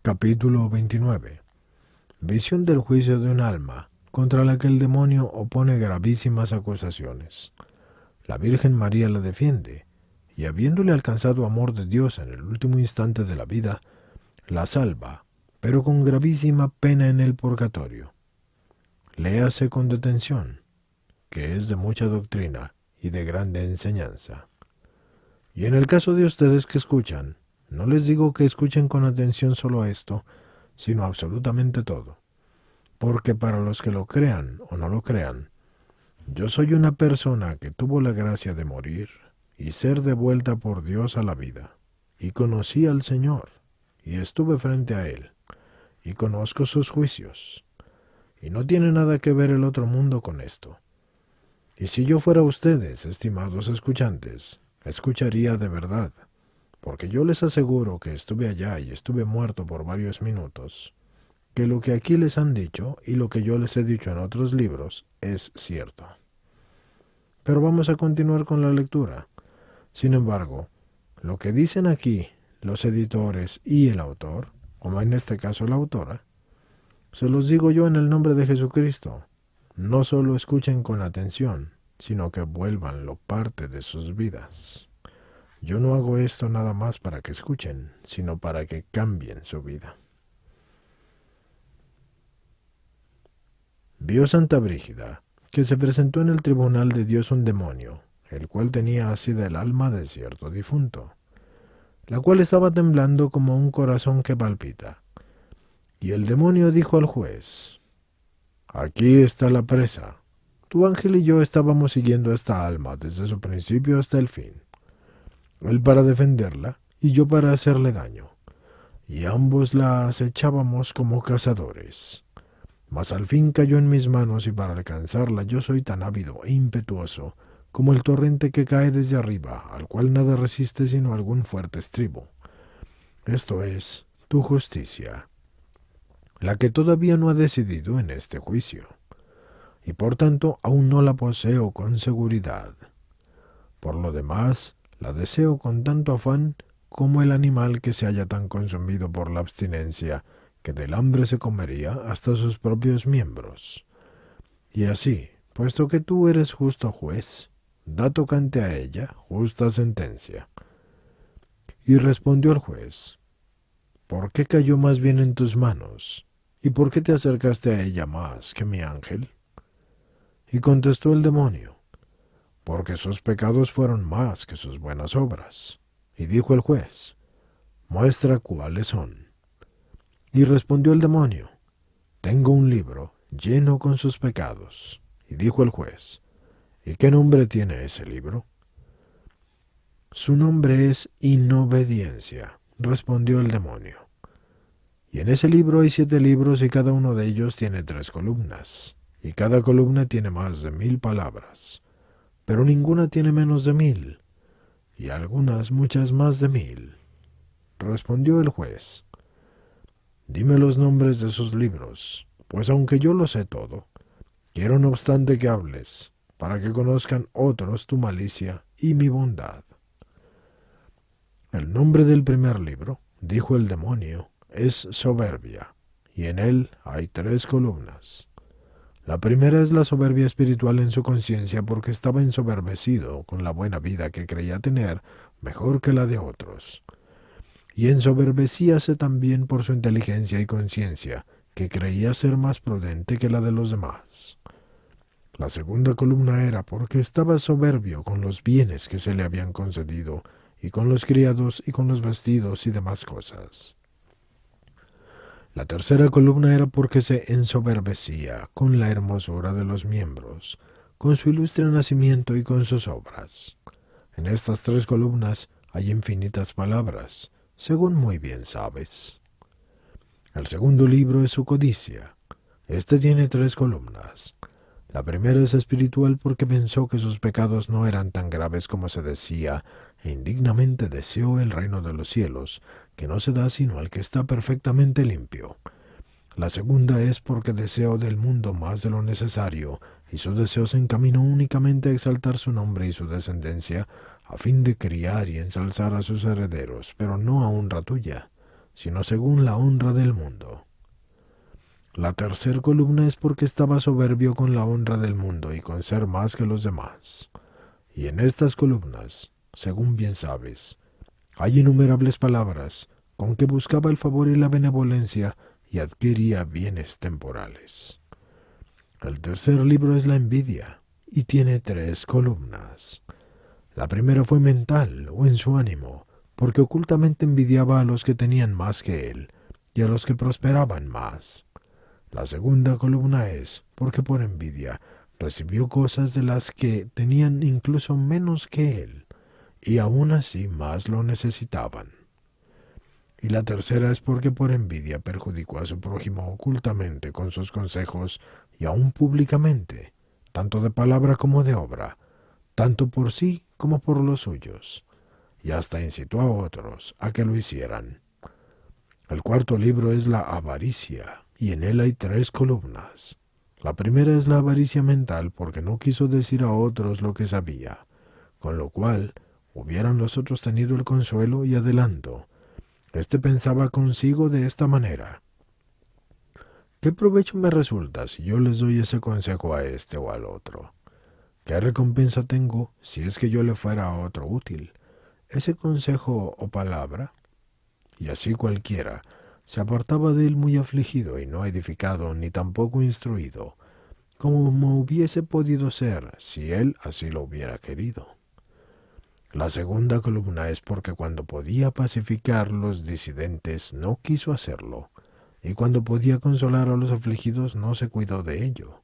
Capítulo 29. Visión del juicio de un alma, contra la que el demonio opone gravísimas acusaciones. La Virgen María la defiende, y habiéndole alcanzado amor de Dios en el último instante de la vida, la salva, pero con gravísima pena en el purgatorio. Léase con detención, que es de mucha doctrina y de grande enseñanza. Y en el caso de ustedes que escuchan, no les digo que escuchen con atención solo esto, sino absolutamente todo. Porque para los que lo crean o no lo crean, yo soy una persona que tuvo la gracia de morir y ser devuelta por Dios a la vida. Y conocí al Señor, y estuve frente a Él, y conozco sus juicios. Y no tiene nada que ver el otro mundo con esto. Y si yo fuera ustedes, estimados escuchantes, escucharía de verdad, porque yo les aseguro que estuve allá y estuve muerto por varios minutos, que lo que aquí les han dicho y lo que yo les he dicho en otros libros es cierto. Pero vamos a continuar con la lectura. Sin embargo, lo que dicen aquí los editores y el autor, como en este caso la autora, se los digo yo en el nombre de Jesucristo. No solo escuchen con atención, sino que vuélvanlo parte de sus vidas. Yo no hago esto nada más para que escuchen, sino para que cambien su vida. Vio Santa Brígida que se presentó en el tribunal de Dios un demonio, el cual tenía asida el alma de cierto difunto, la cual estaba temblando como un corazón que palpita. Y el demonio dijo al juez: «Aquí está la presa. Tu ángel y yo estábamos siguiendo esta alma desde su principio hasta el fin. Él para defenderla y yo para hacerle daño, y ambos la acechábamos como cazadores. Mas al fin cayó en mis manos y para alcanzarla yo soy tan ávido e impetuoso como el torrente que cae desde arriba, al cual nada resiste sino algún fuerte estribo. Esto es tu justicia, la que todavía no ha decidido en este juicio, y por tanto aún no la poseo con seguridad. Por lo demás, la deseo con tanto afán como el animal que se halla tan consumido por la abstinencia que del hambre se comería hasta sus propios miembros. Y así, puesto que tú eres justo juez, da tocante a ella justa sentencia». Y respondió el juez: «¿Por qué cayó más bien en tus manos? ¿Y por qué te acercaste a ella más que mi ángel?» Y contestó el demonio: «Porque sus pecados fueron más que sus buenas obras». Y dijo el juez: «Muestra cuáles son». Y respondió el demonio: «Tengo un libro lleno con sus pecados». Y dijo el juez: «¿Y qué nombre tiene ese libro?» «Su nombre es Inobediencia», respondió el demonio. «Y en ese libro hay 7 libros y cada uno de ellos tiene 3 columnas, y cada columna tiene más de 1000 palabras, pero ninguna tiene menos de 1000, y algunas muchas más de 1000. Respondió el juez: «Dime los nombres de sus libros, pues aunque yo lo sé todo, quiero no obstante que hables, para que conozcan otros tu malicia y mi bondad». «El nombre del primer libro», dijo el demonio, «es Soberbia, y en él hay 3 columnas. La primera es la soberbia espiritual en su conciencia, porque estaba ensoberbecido con la buena vida que creía tener mejor que la de otros. Y ensoberbecíase también por su inteligencia y conciencia, que creía ser más prudente que la de los demás. La segunda columna era porque estaba soberbio con los bienes que se le habían concedido, y con los criados, y con los vestidos y demás cosas. La tercera columna era porque se ensoberbecía con la hermosura de los miembros, con su ilustre nacimiento y con sus obras. En estas 3 columnas hay infinitas palabras, según muy bien sabes. El segundo libro es su codicia. Este tiene 3 columnas. La primera es espiritual porque pensó que sus pecados no eran tan graves como se decía, e indignamente deseó el reino de los cielos, que no se da sino al que está perfectamente limpio. La segunda es porque deseó del mundo más de lo necesario, y su deseo se encaminó únicamente a exaltar su nombre y su descendencia, a fin de criar y ensalzar a sus herederos, pero no a honra tuya, sino según la honra del mundo. La tercera columna es porque estaba soberbio con la honra del mundo y con ser más que los demás. Y en estas columnas, según bien sabes, hay innumerables palabras con que buscaba el favor y la benevolencia y adquiría bienes temporales. El tercer libro es la envidia y tiene 3 columnas. La primera fue mental o en su ánimo, porque ocultamente envidiaba a los que tenían más que él y a los que prosperaban más. La segunda columna es porque por envidia recibió cosas de las que tenían incluso menos que él, y aún así más lo necesitaban. Y la tercera es porque por envidia perjudicó a su prójimo ocultamente con sus consejos y aún públicamente, tanto de palabra como de obra, tanto por sí como por los suyos, y hasta incitó a otros a que lo hicieran. El cuarto libro es la avaricia, y en él hay 3 columnas. La primera es la avaricia mental porque no quiso decir a otros lo que sabía, con lo cual hubieran los otros tenido el consuelo y adelanto. Este pensaba consigo de esta manera: ¿qué provecho me resulta si yo les doy ese consejo a este o al otro? ¿Qué recompensa tengo si es que yo le fuera a otro útil ese consejo o palabra? Y así cualquiera se apartaba de él muy afligido y no edificado ni tampoco instruido, como hubiese podido ser si él así lo hubiera querido. La segunda columna es porque cuando podía pacificar los disidentes no quiso hacerlo, y cuando podía consolar a los afligidos no se cuidó de ello.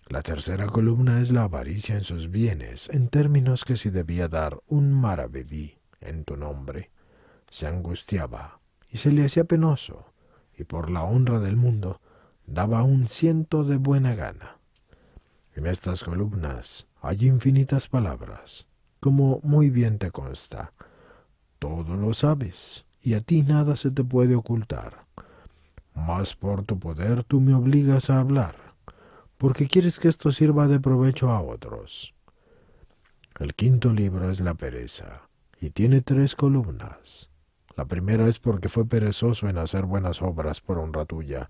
La tercera columna es la avaricia en sus bienes, en términos que si debía dar un maravedí en tu nombre, se angustiaba y se le hacía penoso, y por la honra del mundo daba un 100 de buena gana. En estas columnas hay infinitas palabras, como muy bien te consta. Todo lo sabes, y a ti nada se te puede ocultar. Mas por tu poder tú me obligas a hablar, porque quieres que esto sirva de provecho a otros. El quinto libro es la pereza, y tiene 3 columnas. La primera es porque fue perezoso en hacer buenas obras por honra tuya,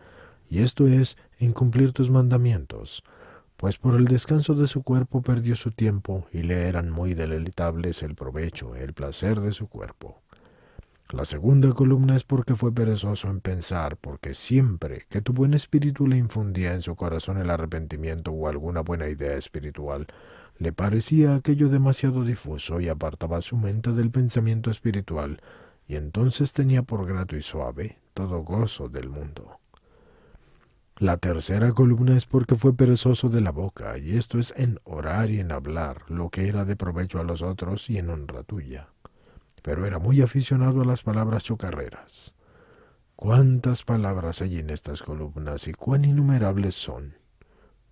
y esto es en cumplir tus mandamientos, pues por el descanso de su cuerpo perdió su tiempo y le eran muy deleitables el provecho, el placer de su cuerpo. La segunda columna es porque fue perezoso en pensar, porque siempre que tu buen espíritu le infundía en su corazón el arrepentimiento o alguna buena idea espiritual, le parecía aquello demasiado difuso y apartaba su mente del pensamiento espiritual, y entonces tenía por grato y suave todo gozo del mundo. La tercera columna es porque fue perezoso de la boca, y esto es en orar y en hablar lo que era de provecho a los otros y en honra tuya. Pero era muy aficionado a las palabras chocarreras. ¿Cuántas palabras hay en estas columnas y cuán innumerables son?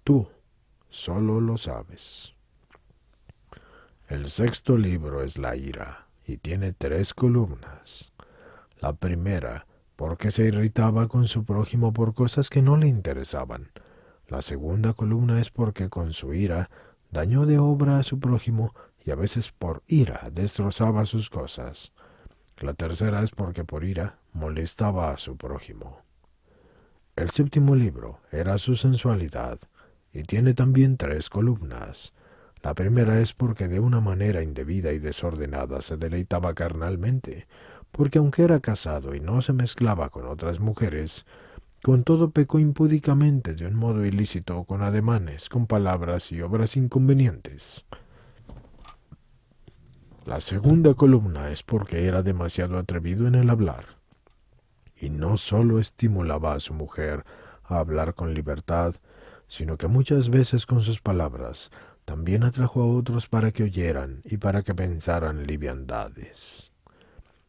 Tú solo lo sabes. El sexto libro es la ira, y tiene 3 columnas. La primera, porque se irritaba con su prójimo por cosas que no le interesaban. La segunda columna es porque con su ira dañó de obra a su prójimo y a veces por ira destrozaba sus cosas. La tercera es porque por ira molestaba a su prójimo. El séptimo libro era su sensualidad y tiene también 3 columnas. La primera es porque de una manera indebida y desordenada se deleitaba carnalmente, porque aunque era casado y no se mezclaba con otras mujeres, con todo pecó impúdicamente de un modo ilícito, con ademanes, con palabras y obras inconvenientes. La segunda columna es porque era demasiado atrevido en el hablar, y no sólo estimulaba a su mujer a hablar con libertad, sino que muchas veces con sus palabras también atrajo a otros para que oyeran y para que pensaran liviandades.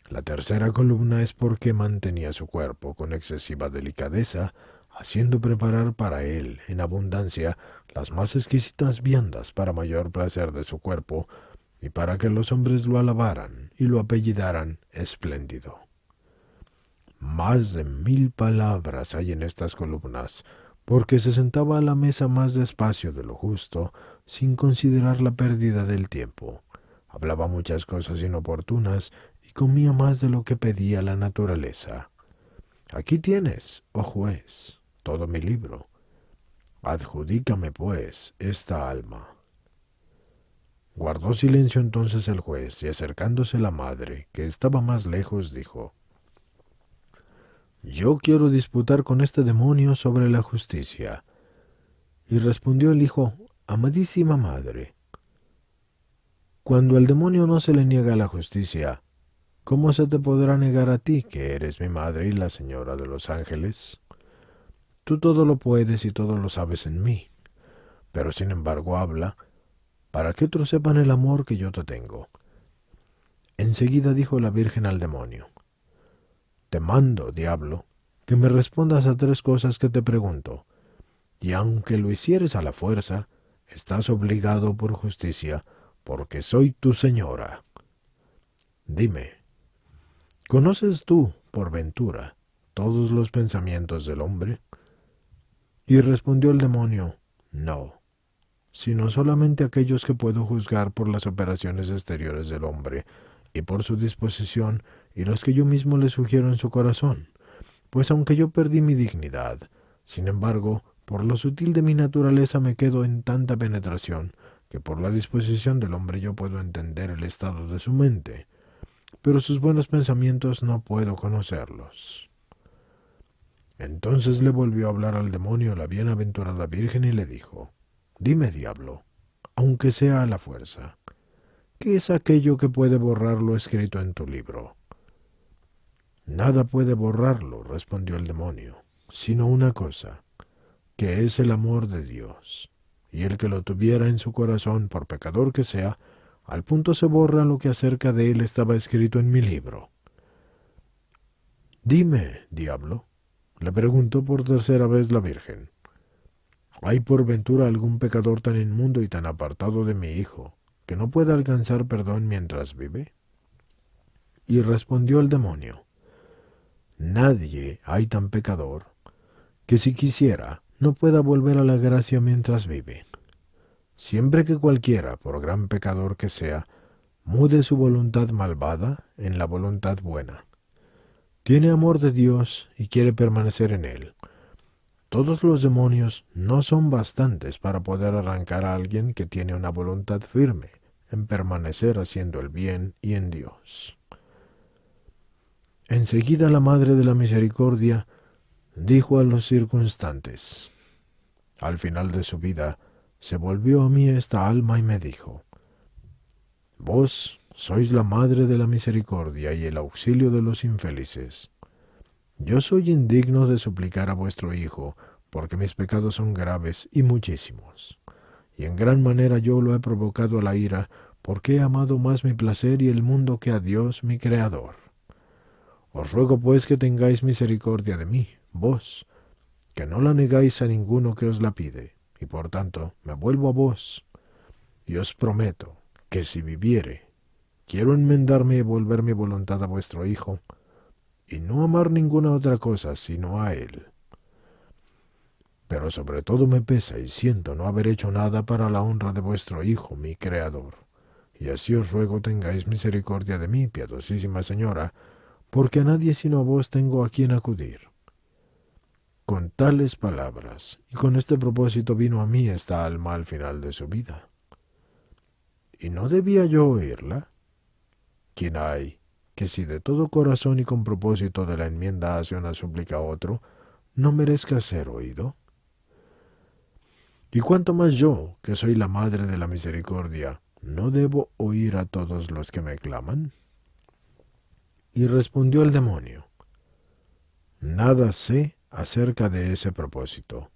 La tercera columna es porque mantenía su cuerpo con excesiva delicadeza, haciendo preparar para él en abundancia las más exquisitas viandas para mayor placer de su cuerpo, y para que los hombres lo alabaran y lo apellidaran espléndido. Más de 1000 palabras hay en estas columnas, porque se sentaba a la mesa más despacio de lo justo, sin considerar la pérdida del tiempo. Hablaba muchas cosas inoportunas y comía más de lo que pedía la naturaleza. Aquí tienes, oh juez, todo mi libro. Adjudícame, pues, esta alma. Guardó silencio entonces el juez, y acercándose la madre, que estaba más lejos, dijo: Yo quiero disputar con este demonio sobre la justicia. Y respondió el hijo: Amadísima madre, cuando al demonio no se le niega la justicia, ¿cómo se te podrá negar a ti, que eres mi madre y la señora de los ángeles? Tú todo lo puedes y todo lo sabes en mí, pero sin embargo habla, para que otros sepan el amor que yo te tengo. Enseguida dijo la Virgen al demonio: Te mando, diablo, que me respondas a 3 cosas que te pregunto, y aunque lo hicieres a la fuerza, estás obligado por justicia, porque soy tu señora. Dime, ¿conoces tú, por ventura, todos los pensamientos del hombre? Y respondió el demonio: No, sino solamente aquellos que puedo juzgar por las operaciones exteriores del hombre y por su disposición, y los que yo mismo le sugiero en su corazón. Pues aunque yo perdí mi dignidad, sin embargo, por lo sutil de mi naturaleza me quedo en tanta penetración, que por la disposición del hombre yo puedo entender el estado de su mente, pero sus buenos pensamientos no puedo conocerlos. Entonces le volvió a hablar al demonio la bienaventurada Virgen y le dijo: Dime, diablo, aunque sea a la fuerza, ¿qué es aquello que puede borrar lo escrito en tu libro? Nada puede borrarlo, respondió el demonio, sino una cosa, que es el amor de Dios, y el que lo tuviera en su corazón, por pecador que sea, al punto se borra lo que acerca de él estaba escrito en mi libro. Dime, diablo, le preguntó por 3ª vez la Virgen, ¿hay por ventura algún pecador tan inmundo y tan apartado de mi hijo, que no pueda alcanzar perdón mientras vive? Y respondió el demonio: Nadie hay tan pecador, que si quisiera, no pueda volver a la gracia mientras vive. Siempre que cualquiera, por gran pecador que sea, mude su voluntad malvada en la voluntad buena, tiene amor de Dios y quiere permanecer en él. Todos los demonios no son bastantes para poder arrancar a alguien que tiene una voluntad firme en permanecer haciendo el bien y en Dios. Enseguida la Madre de la Misericordia dijo a los circunstantes: Al final de su vida se volvió a mí esta alma y me dijo: Vos sois la Madre de la Misericordia y el auxilio de los infelices. Yo soy indigno de suplicar a vuestro Hijo, porque mis pecados son graves y muchísimos, y en gran manera yo lo he provocado a la ira, porque he amado más mi placer y el mundo que a Dios mi Creador. Os ruego pues que tengáis misericordia de mí, vos, que no la negáis a ninguno que os la pide, y por tanto me vuelvo a vos, y os prometo que si viviere, quiero enmendarme y volver mi voluntad a vuestro Hijo, y no amar ninguna otra cosa sino a Él. Pero sobre todo me pesa y siento no haber hecho nada para la honra de vuestro Hijo, mi Creador, y así os ruego tengáis misericordia de mí, piadosísima Señora, porque a nadie sino a vos tengo a quien acudir. Con tales palabras, y con este propósito vino a mí esta alma al final de su vida. ¿Y no debía yo oírla? ¿Quién hay que si de todo corazón y con propósito de la enmienda hace una súplica a otro, no merezca ser oído? Y cuanto más yo, que soy la Madre de la Misericordia, ¿no debo oír a todos los que me claman? Y respondió el demonio: Nada sé acerca de ese propósito,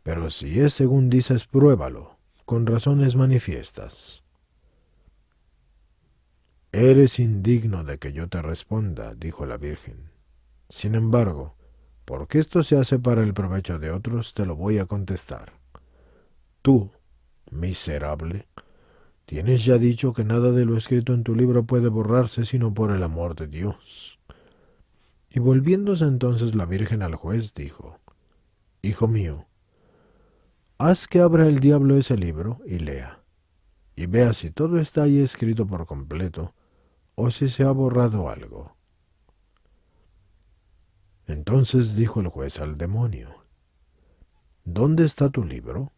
pero si es según dices, pruébalo, con razones manifiestas. Eres indigno de que yo te responda, dijo la Virgen. Sin embargo, porque esto se hace para el provecho de otros, te lo voy a contestar. Tú, miserable, tienes ya dicho que nada de lo escrito en tu libro puede borrarse sino por el amor de Dios. Y volviéndose entonces la Virgen al juez, dijo: Hijo mío, haz que abra el diablo ese libro y lea, y vea si todo está ahí escrito por completo, o si se ha borrado algo. Entonces dijo el juez al demonio: ¿Dónde está tu libro?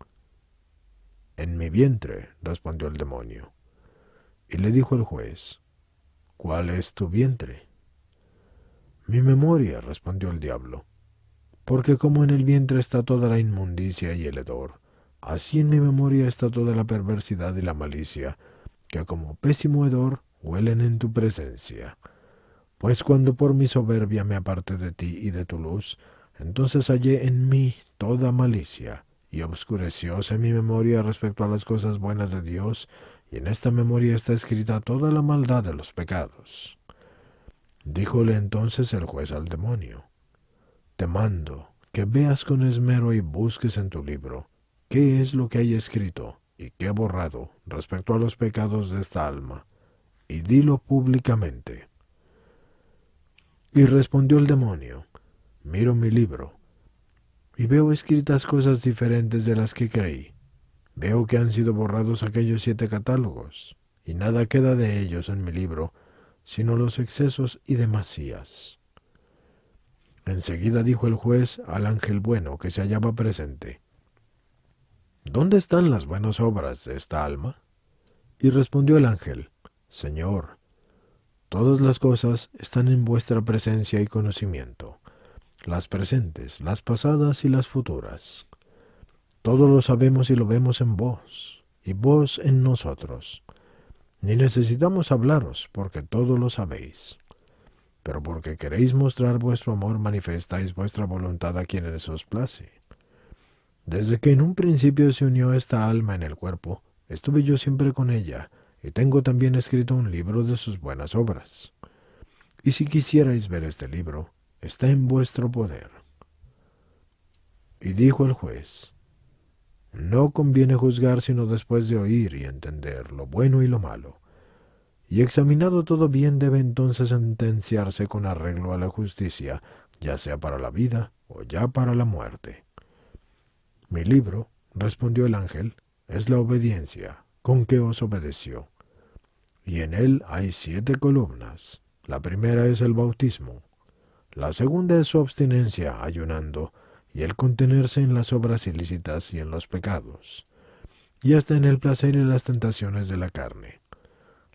En mi vientre, respondió el demonio. Y le dijo el juez: ¿Cuál es tu vientre? Mi memoria, respondió el diablo, porque como en el vientre está toda la inmundicia y el hedor, así en mi memoria está toda la perversidad y la malicia, que como pésimo hedor huelen en tu presencia. Pues cuando por mi soberbia me aparté de ti y de tu luz, entonces hallé en mí toda malicia, y obscurecióse mi memoria respecto a las cosas buenas de Dios, y en esta memoria está escrita toda la maldad de los pecados. Díjole entonces el juez al demonio: Te mando que veas con esmero y busques en tu libro qué es lo que hay escrito y qué borrado respecto a los pecados de esta alma, y dilo públicamente. Y respondió el demonio: Miro mi libro, y veo escritas cosas diferentes de las que creí. Veo que han sido borrados aquellos 7 catálogos, y nada queda de ellos en mi libro, sino los excesos y demasías. Enseguida dijo el juez al ángel bueno que se hallaba presente: ¿Dónde están las buenas obras de esta alma? Y respondió el ángel: Señor, todas las cosas están en vuestra presencia y conocimiento, las presentes, las pasadas y las futuras. Todo lo sabemos y lo vemos en vos, y vos en nosotros. Ni necesitamos hablaros, porque todo lo sabéis. Pero porque queréis mostrar vuestro amor, manifestáis vuestra voluntad a quienes os place. Desde que en un principio se unió esta alma en el cuerpo, estuve yo siempre con ella, y tengo también escrito un libro de sus buenas obras. Y si quisierais ver este libro, está en vuestro poder. Y dijo el juez: No conviene juzgar sino después de oír y entender lo bueno y lo malo. Y examinado todo bien, debe entonces sentenciarse con arreglo a la justicia, ya sea para la vida o ya para la muerte. Mi libro, respondió el ángel, es la obediencia, con que os obedeció. Y en él hay 7 columnas. La primera es el bautismo. La segunda es su abstinencia ayunando, y el contenerse en las obras ilícitas y en los pecados, y hasta en el placer y las tentaciones de la carne.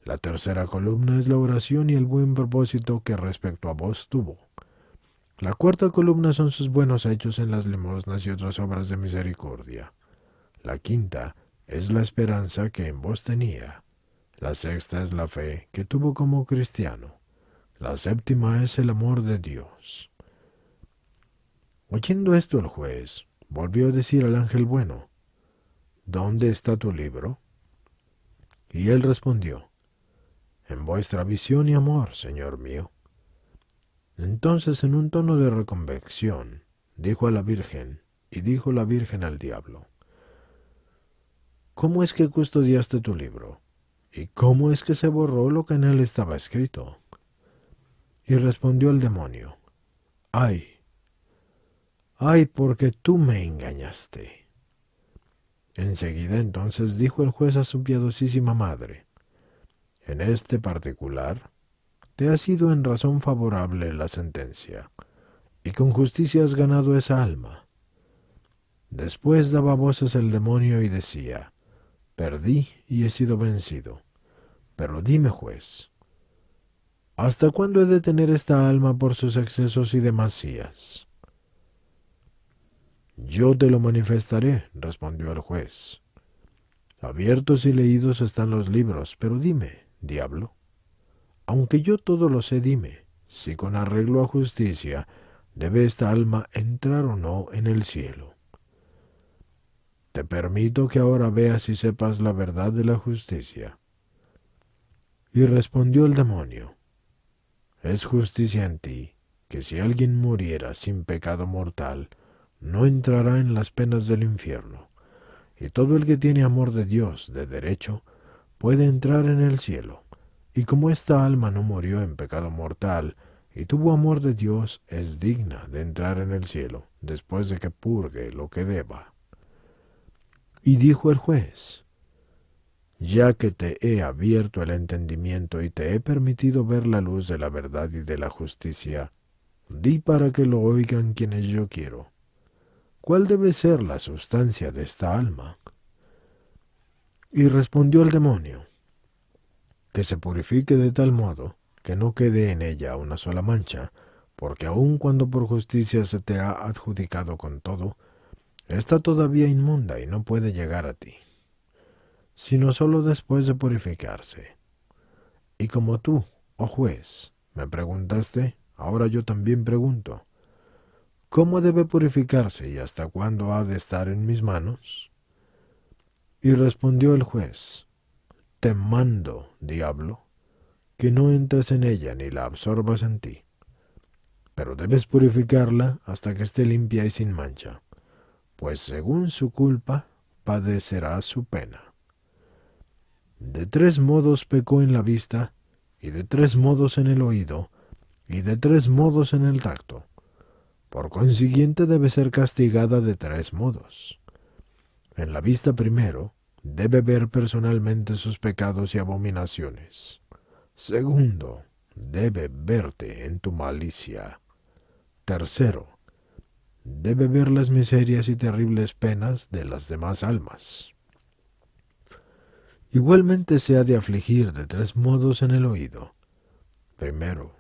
La tercera columna es la oración y el buen propósito que respecto a vos tuvo. La cuarta columna son sus buenos hechos en las limosnas y otras obras de misericordia. La quinta es la esperanza que en vos tenía. La sexta es la fe que tuvo como cristiano. La séptima es el amor de Dios. Oyendo esto el juez volvió a decir al ángel bueno: ¿Dónde está tu libro? Y él respondió: En vuestra visión y amor, señor mío. Entonces, en un tono de reconvección, dijo a la Virgen, y dijo la Virgen al diablo: ¿Cómo es que custodiaste tu libro? ¿Y cómo es que se borró lo que en él estaba escrito? Y respondió el demonio: ¡Ay! ¡Ay, porque tú me engañaste! Enseguida entonces dijo el juez a su piadosísima madre: En este particular te ha sido en razón favorable la sentencia, y con justicia has ganado esa alma. Después daba voces el demonio y decía: Perdí y he sido vencido. Pero dime, juez, ¿hasta cuándo he de tener esta alma por sus excesos y demasías? Yo te lo manifestaré, respondió el juez. Abiertos y leídos están los libros, pero dime, diablo, aunque yo todo lo sé, dime, si con arreglo a justicia debe esta alma entrar o no en el cielo. Te permito que ahora veas y sepas la verdad de la justicia. Y respondió el demonio: Es justicia en ti, que si alguien muriera sin pecado mortal, no entrará en las penas del infierno, y todo el que tiene amor de Dios de derecho puede entrar en el cielo. Y como esta alma no murió en pecado mortal, y tuvo amor de Dios, es digna de entrar en el cielo, después de que purgue lo que deba. Y dijo el juez: Ya que te he abierto el entendimiento y te he permitido ver la luz de la verdad y de la justicia, Di para que lo oigan quienes yo quiero. ¿Cuál debe ser la sustancia de esta alma? Y respondió el demonio, que se purifique de tal modo que no quede en ella una sola mancha, porque aun cuando por justicia se te ha adjudicado con todo, está todavía inmunda y no puede llegar a ti, sino solo después de purificarse. Y como tú, oh juez, me preguntaste, ahora yo también pregunto, ¿cómo debe purificarse y hasta cuándo ha de estar en mis manos? Y respondió el juez, te mando, diablo, que no entres en ella ni la absorbas en ti, pero debes purificarla hasta que esté limpia y sin mancha, pues según su culpa padecerá su pena. De 3 modos pecó en la vista, y de 3 modos en el oído, y de 3 modos en el tacto. Por consiguiente debe ser castigada de 3 modos. En la vista primero, debe ver personalmente sus pecados y abominaciones. Segundo, debe verte en tu malicia. Tercero, debe ver las miserias y terribles penas de las demás almas. Igualmente se ha de afligir de 3 modos en el oído. Primero,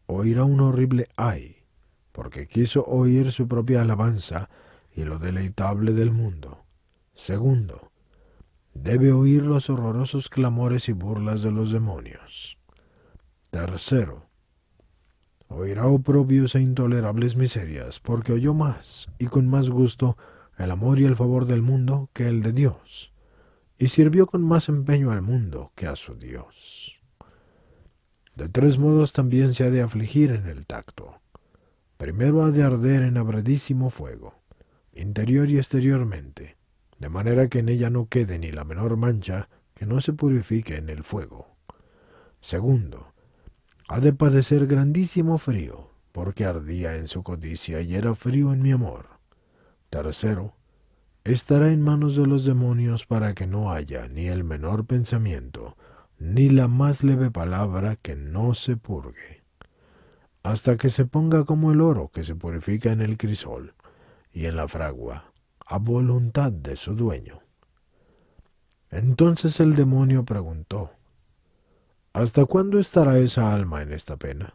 oirá un horrible ay, porque quiso oír su propia alabanza y lo deleitable del mundo. Segundo, debe oír los horrorosos clamores y burlas de los demonios. Tercero, oirá oprobios e intolerables miserias, porque oyó más y con más gusto el amor y el favor del mundo que el de Dios, y sirvió con más empeño al mundo que a su Dios. De 3 modos también se ha de afligir en el tacto. Primero ha de arder en abredísimo fuego, interior y exteriormente, de manera que en ella no quede ni la menor mancha que no se purifique en el fuego. Segundo, ha de padecer grandísimo frío, porque ardía en su codicia y era frío en mi amor. Tercero, estará en manos de los demonios para que no haya ni el menor pensamiento, ni la más leve palabra que no se purgue, hasta que se ponga como el oro que se purifica en el crisol y en la fragua, a voluntad de su dueño. Entonces el demonio preguntó, ¿hasta cuándo estará esa alma en esta pena?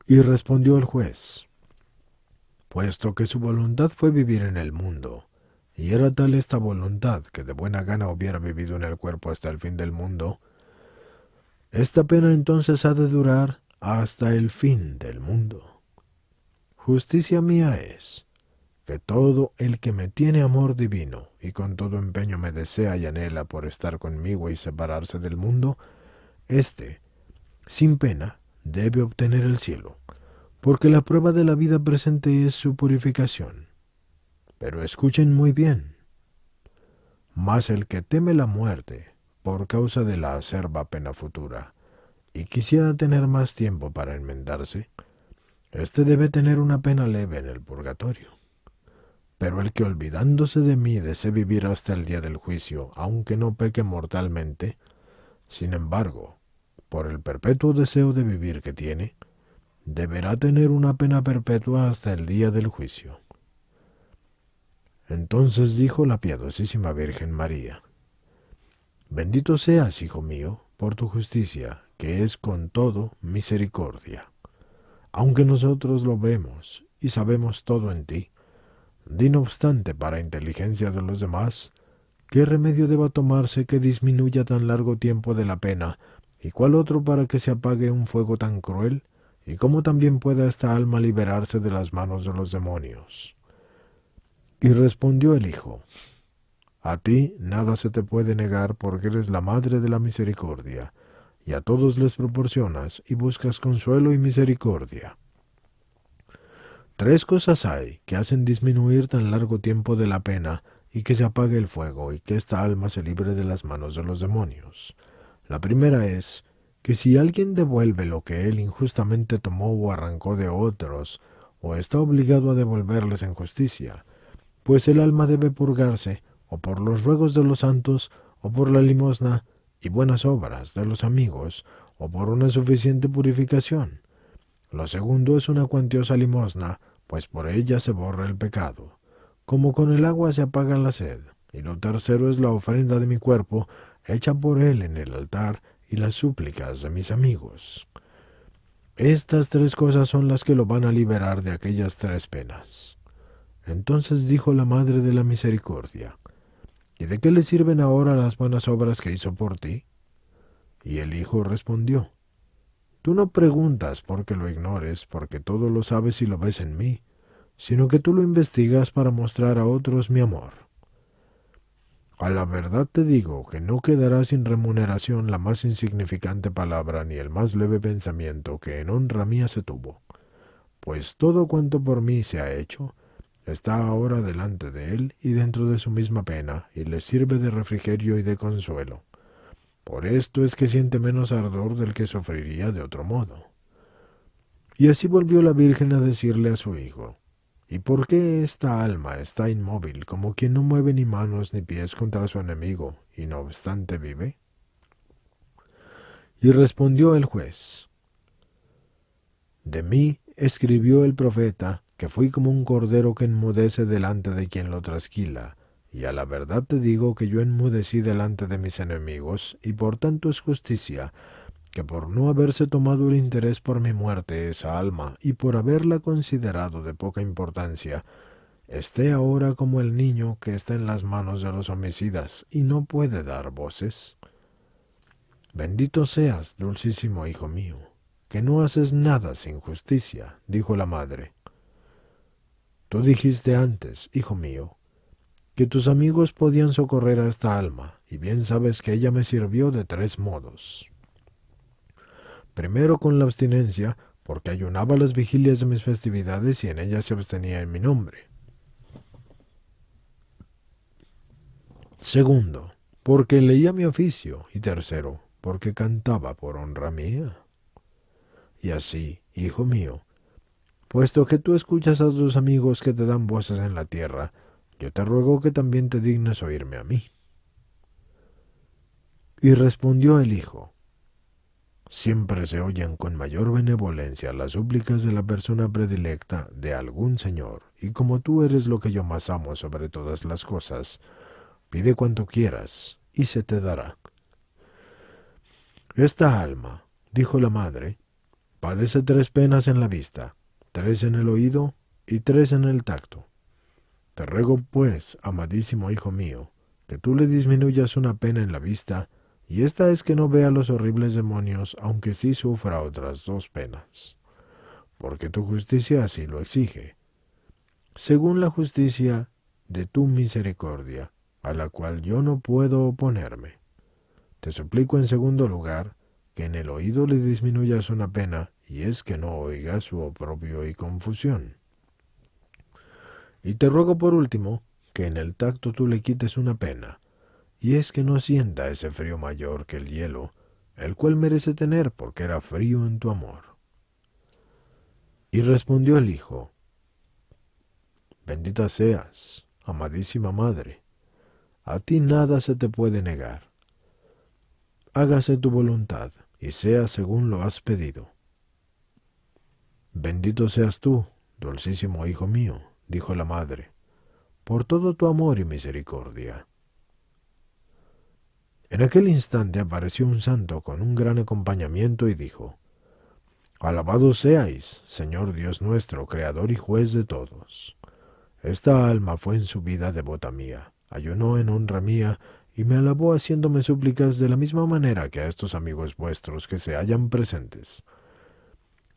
Y respondió el juez, puesto que su voluntad fue vivir en el mundo, y era tal esta voluntad que de buena gana hubiera vivido en el cuerpo hasta el fin del mundo, esta pena entonces ha de durar hasta el fin del mundo. Justicia mía es que todo el que me tiene amor divino y con todo empeño me desea y anhela por estar conmigo y separarse del mundo, éste, sin pena, debe obtener el cielo, porque la prueba de la vida presente es su purificación. Pero escuchen muy bien. Mas el que teme la muerte, por causa de la acerba pena futura, y quisiera tener más tiempo para enmendarse, éste debe tener una pena leve en el purgatorio. Pero el que olvidándose de mí desee vivir hasta el día del juicio, aunque no peque mortalmente, sin embargo, por el perpetuo deseo de vivir que tiene, deberá tener una pena perpetua hasta el día del juicio. Entonces dijo la piadosísima Virgen María, bendito seas, hijo mío, por tu justicia, que es con todo misericordia. Aunque nosotros lo vemos y sabemos todo en ti, di no obstante para inteligencia de los demás, ¿qué remedio deba tomarse que disminuya tan largo tiempo de la pena, y cuál otro para que se apague un fuego tan cruel, y cómo también pueda esta alma liberarse de las manos de los demonios? Y respondió el hijo, a ti nada se te puede negar porque eres la madre de la misericordia, y a todos les proporcionas y buscas consuelo y misericordia. 3 cosas hay que hacen disminuir tan largo tiempo de la pena y que se apague el fuego y que esta alma se libre de las manos de los demonios. La primera es que si alguien devuelve lo que él injustamente tomó o arrancó de otros, o está obligado a devolverles en justicia, pues el alma debe purgarse o por los ruegos de los santos, o por la limosna y buenas obras de los amigos, o por una suficiente purificación. Lo segundo es una cuantiosa limosna, pues por ella se borra el pecado, como con el agua se apaga la sed. Y lo tercero es la ofrenda de mi cuerpo, hecha por él en el altar, y las súplicas de mis amigos. Estas tres cosas son las que lo van a liberar de aquellas tres penas. Entonces dijo la Madre de la Misericordia: ¿Y de qué le sirven ahora las buenas obras que hizo por ti? Y el Hijo respondió: Tú no preguntas porque lo ignores, porque todo lo sabes y lo ves en mí, sino que tú lo investigas para mostrar a otros mi amor. A la verdad te digo que no quedará sin remuneración la más insignificante palabra ni el más leve pensamiento que en honra mía se tuvo, pues todo cuanto por mí se ha hecho está ahora delante de él y dentro de su misma pena, y le sirve de refrigerio y de consuelo. Por esto es que siente menos ardor del que sufriría de otro modo. Y así volvió la Virgen a decirle a su hijo: ¿Y por qué esta alma está inmóvil, como quien no mueve ni manos ni pies contra su enemigo, y no obstante vive? Y respondió el juez: De mí escribió el profeta, que fui como un cordero que enmudece delante de quien lo trasquila, y a la verdad te digo que yo enmudecí delante de mis enemigos, y por tanto es justicia, que por no haberse tomado el interés por mi muerte esa alma, y por haberla considerado de poca importancia, esté ahora como el niño que está en las manos de los homicidas, y no puede dar voces. Bendito seas, dulcísimo hijo mío, que no haces nada sin justicia, dijo la madre. Tú dijiste antes, hijo mío, que tus amigos podían socorrer a esta alma, y bien sabes que ella me sirvió de tres modos. Primero con la abstinencia, porque ayunaba las vigilias de mis festividades y en ellas se abstenía en mi nombre. Segundo, porque leía mi oficio, y tercero, porque cantaba por honra mía. Y así, hijo mío, puesto que tú escuchas a tus amigos que te dan voces en la tierra, yo te ruego que también te dignes oírme a mí. Y respondió el hijo: Siempre se oyen con mayor benevolencia las súplicas de la persona predilecta de algún señor, y como tú eres lo que yo más amo sobre todas las cosas, pide cuanto quieras, y se te dará. Esta alma, dijo la madre, padece tres penas en la vista, tres en el oído y tres en el tacto. Te ruego, pues, amadísimo hijo mío, que tú le disminuyas una pena en la vista, y esta es que no vea los horribles demonios, aunque sí sufra otras dos penas, porque tu justicia así lo exige, según la justicia de tu misericordia, a la cual yo no puedo oponerme. Te suplico en segundo lugar, que en el oído le disminuyas una pena, y es que no oiga su oprobio y confusión. Y te ruego por último, que en el tacto tú le quites una pena, y es que no sienta ese frío mayor que el hielo, el cual merece tener porque era frío en tu amor. Y respondió el hijo: Bendita seas, amadísima madre, a ti nada se te puede negar. Hágase tu voluntad, y sea según lo has pedido. Bendito seas tú, dulcísimo hijo mío, dijo la madre, por todo tu amor y misericordia. En aquel instante apareció un santo con un gran acompañamiento y dijo: Alabados seáis, Señor Dios nuestro, Creador y Juez de todos. Esta alma fue en su vida devota mía, ayunó en honra mía, y me alabó haciéndome súplicas de la misma manera que a estos amigos vuestros que se hallan presentes.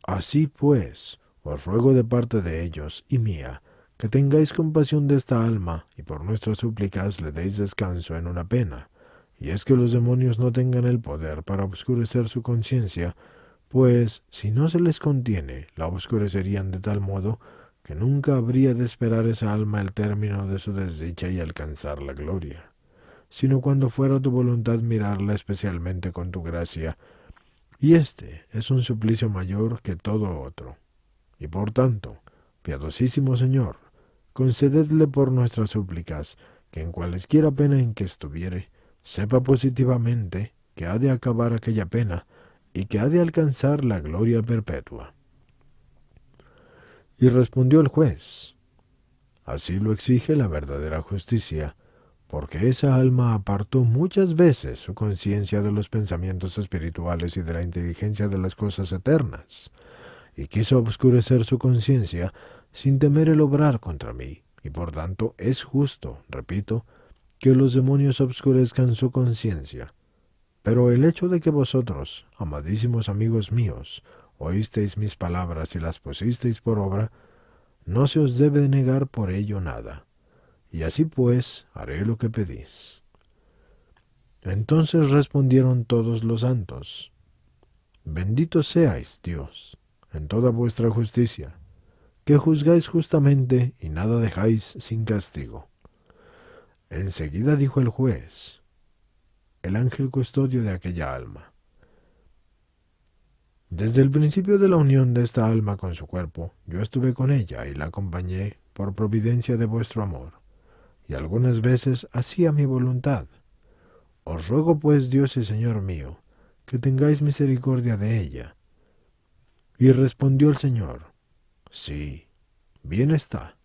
Así pues, os ruego de parte de ellos y mía, que tengáis compasión de esta alma, y por nuestras súplicas le deis descanso en una pena, y es que los demonios no tengan el poder para obscurecer su conciencia, pues si no se les contiene, la obscurecerían de tal modo que nunca habría de esperar esa alma el término de su desdicha y alcanzar la gloria, sino cuando fuera tu voluntad mirarla especialmente con tu gracia, y este es un suplicio mayor que todo otro. Y por tanto, piadosísimo Señor, concededle por nuestras súplicas que en cualesquiera pena en que estuviere, sepa positivamente que ha de acabar aquella pena y que ha de alcanzar la gloria perpetua. Y respondió el juez: así lo exige la verdadera justicia, porque esa alma apartó muchas veces su conciencia de los pensamientos espirituales y de la inteligencia de las cosas eternas, y quiso obscurecer su conciencia sin temer el obrar contra mí, y por tanto es justo, repito, que los demonios obscurezcan su conciencia. Pero el hecho de que vosotros, amadísimos amigos míos, oísteis mis palabras y las pusisteis por obra, no se os debe negar por ello nada. Y así pues haré lo que pedís. Entonces respondieron todos los santos: bendito seáis, Dios, en toda vuestra justicia, que juzgáis justamente y nada dejáis sin castigo. Enseguida dijo el juez, el ángel custodio de aquella alma: desde el principio de la unión de esta alma con su cuerpo, yo estuve con ella y la acompañé por providencia de vuestro amor, y algunas veces hacía mi voluntad. Os ruego pues, Dios y Señor mío, que tengáis misericordia de ella. Y respondió el Señor: sí, bien está,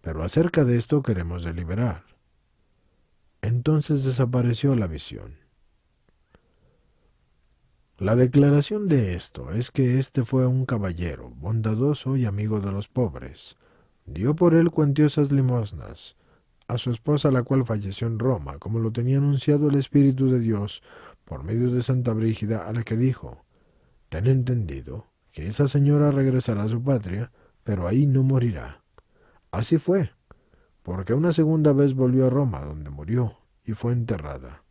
pero acerca de esto queremos deliberar. Entonces desapareció la visión. La declaración de esto es que éste fue un caballero, bondadoso y amigo de los pobres. Dio por él cuantiosas limosnas a su esposa, la cual falleció en Roma, como lo tenía anunciado el Espíritu de Dios por medio de Santa Brígida, a la que dijo: ten entendido que esa señora regresará a su patria, pero ahí no morirá. Así fue, porque una segunda vez volvió a Roma, donde murió y fue enterrada.